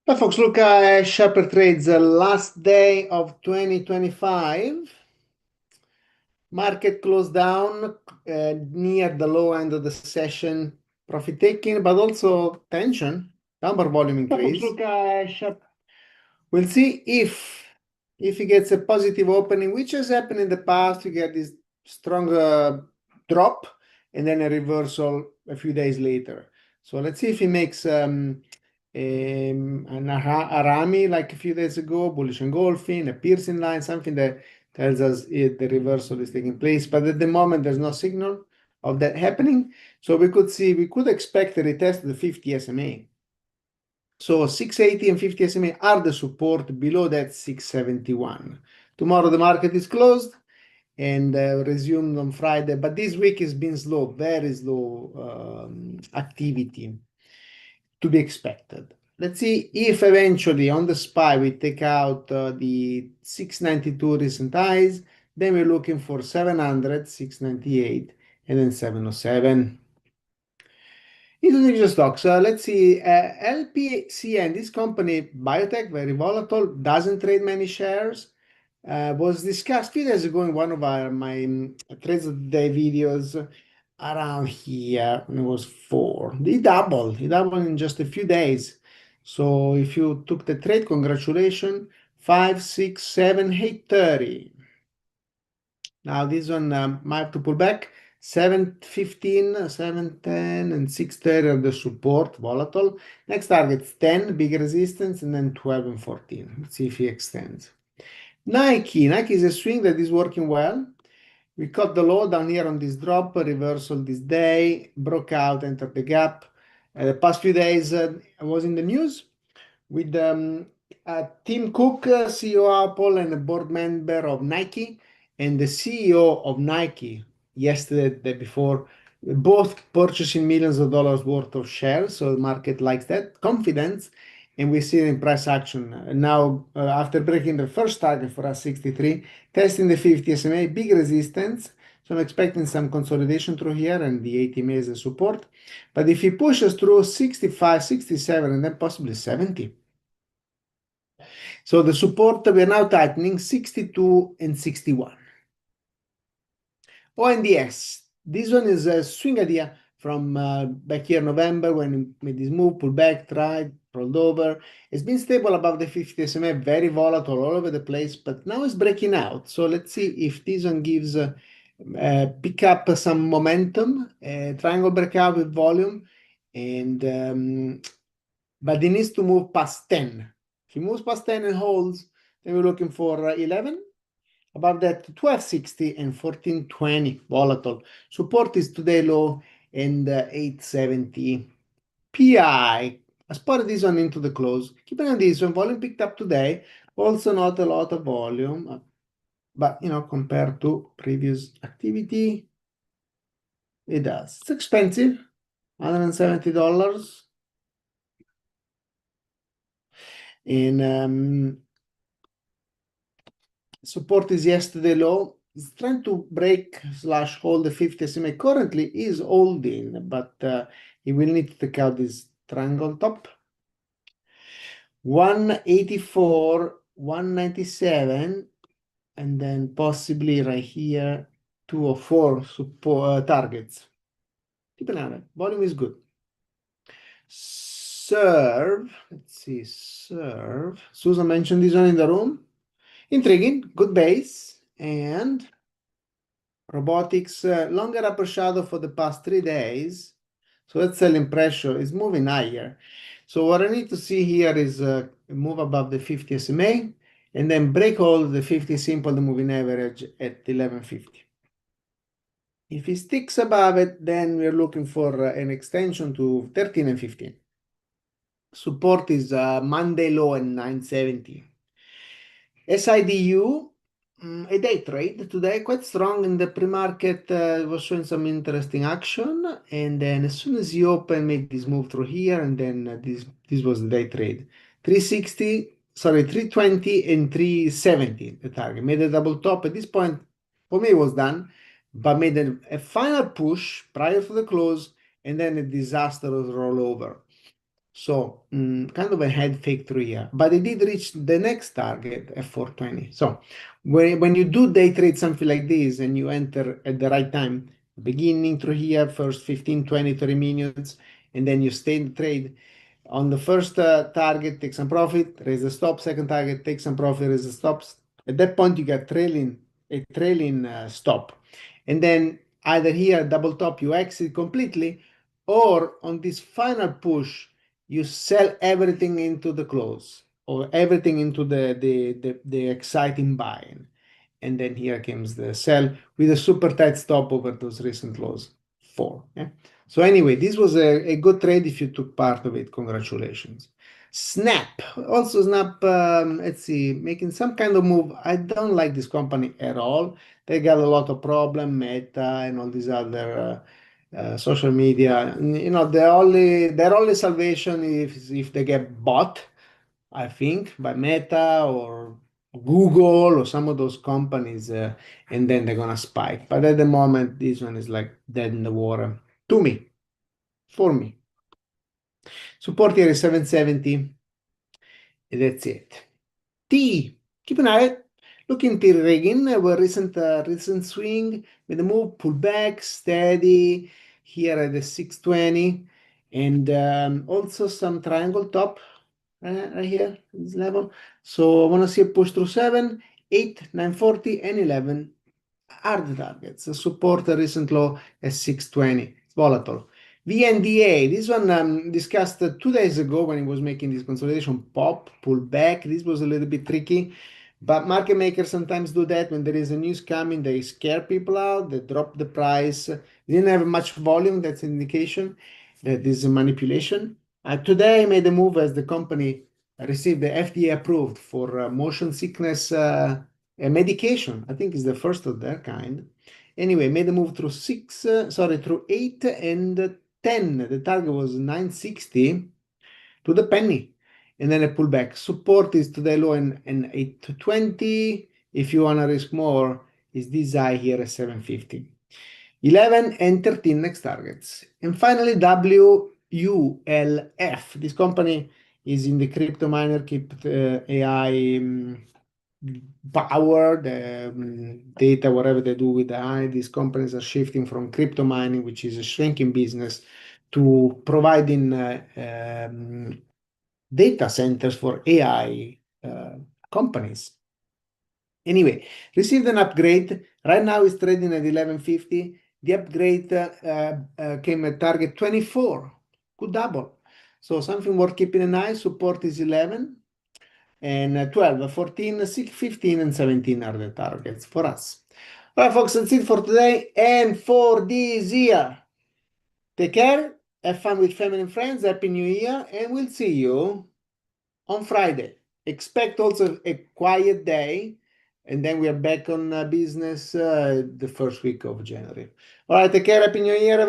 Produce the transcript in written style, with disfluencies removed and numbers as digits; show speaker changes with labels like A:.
A: Hi folks, look at SharperTrades, last day of 2025. Market closed down near the low end of the session, profit taking, but also tension, number volume increase. Folks, look at we'll see if it gets a positive opening, which has happened in the past. You get this strong drop and then a reversal a few days later. So let's see if he makes an Arami like a few days ago, bullish engulfing, a piercing line, something that tells us the reversal is taking place. But at the moment, there's no signal of that happening. So we could expect a retest of the 50 SMA. So 680 and 50 SMA are the support, below that 671. Tomorrow the market is closed and resumed on Friday, but this week has been slow, very slow activity to be expected. Let's see if eventually on the SPY we take out the 692 recent highs, then we're looking for 700, 698, and then 707. Individual stocks, let's see, LPCN, this company, Biotech, very volatile, doesn't trade many shares, was discussed a few days ago in one of my trades of the day videos around here, when it was 4. He doubled in just a few days. So if you took the trade, congratulations, 5, 6, 7, 830. Now this one might have to pull back. 715, 710, and 630 are the support, volatile. Next target's 10, big resistance, and then 12 and 14. Let's see if he extends. Nike is a swing that is working well. We caught the low down here on this drop, reversal this day, broke out, entered the gap. The past few days I was in the news with Tim Cook, CEO of Apple and a board member of Nike, and the CEO of Nike yesterday, the day before, both purchasing millions of dollars worth of shares. So the market likes that confidence, and we see it in price action. Now, after breaking the first target for us, 63, testing the 50 SMA, big resistance. So I'm expecting some consolidation through here and the 80 MA as a support. But if he pushes through 65, 67, and then possibly 70. So the support, we are now tightening 62 and 61. ONDS, this one is a swing idea from back here November when we made this move, pulled back, tried, rolled over. It's been stable above the 50 SMA, very volatile all over the place, but now it's breaking out. So let's see if this one gives pick up some momentum, triangle breakout with volume, and but it needs to move past 10. If it moves past 10 and holds, then we're looking for 11. Above that, 1260 and 1420, volatile. Support is today low and 870. PI, I spotted this one into the close. Keep an eye on this one. Volume picked up today. Also not a lot of volume, but compared to previous activity, it does. It's expensive, $170. And support is yesterday low. It's trying to break / hold the 50 SMA. Currently is holding, but it will need to take out this triangle top. 184, 197, and then possibly right here 204 support targets. Keep an eye on it. Volume is good. SERV, let's see, SERV. Susan mentioned this one in the room. Intriguing, good base, and robotics, longer upper shadow for the past 3 days. So that selling pressure is moving higher. So what I need to see here is a move above the 50 SMA and then break all the 50 simple, the moving average at 1150. If it sticks above it, then we're looking for an extension to 13 and 15. Support is Monday low at 970. SIDU, a day trade today, quite strong in the pre-market, was showing some interesting action, and then as soon as you open, make this move through here, and then this was the day trade. 320 and 370 the target. Made a double top at this point. For me, it was done, but made a final push prior to the close, and then a disastrous rollover. So kind of a head fake through here, but they did reach the next target at 420. So when you do day trade something like this and you enter at the right time, beginning through here, first 15, 20, 30 minutes, and then you stay in the trade, on the first target, take some profit, raise the stop, second target, take some profit, raise the stops. At that point, you get a trailing stop. And then either here, double top, you exit completely, or on this final push, you sell everything into the close or everything into the exciting buying. And then here comes the sell with a super tight stop over those recent lows. 4. Yeah? So anyway, this was a good trade if you took part of it. Congratulations. Snap. Also Snap, let's see, making some kind of move. I don't like this company at all. They got a lot of problem, Meta and all these other social media. You know, their only salvation is if they get bought, I think, by Meta or Google or some of those companies, and then they're gonna spike. But at the moment, this one is like dead in the water to me, for me. Support here is 770, and that's it. T, keep an eye. Look into Reagan, where recent swing with the move, pull back, steady here at the 620, and also some triangle top right here, this level. So I want to see a push through 7, 8, 940, and 11 are the targets. The support the recent low at 620. It's volatile. VNDA, this one discussed 2 days ago when it was making this consolidation pop, pull back. This was a little bit tricky, but market makers sometimes do that when there is a news coming. They scare people out, they drop the price. They didn't have much volume. That's an indication that this is a manipulation. Today I made a move as the company received the FDA-Approved for motion sickness medication. I think it's the first of their kind. Anyway, made a move through through 8 and 10. The target was 960 to the penny, and then a pullback. Support is today low in 820. If you want to risk more, is this high here at 750. 11 and 13 next targets. And finally, WULF. This company is in the crypto miner, AI power, the data, whatever they do with the AI. These companies are shifting from crypto mining, which is a shrinking business, to providing data centers for AI companies. Anyway, received an upgrade. Right now it's trading at 1150. The upgrade came at target 24. Could double. So something worth keeping an eye. Support is 11 and 12, 14, 15, and 17 are the targets for us. All right, folks, that's it for today and for this year. Take care. Have fun with family and friends. Happy New Year. And we'll see you on Friday. Expect also a quiet day. And then we are back on business the first week of January. All right, take care. Happy New Year, everybody.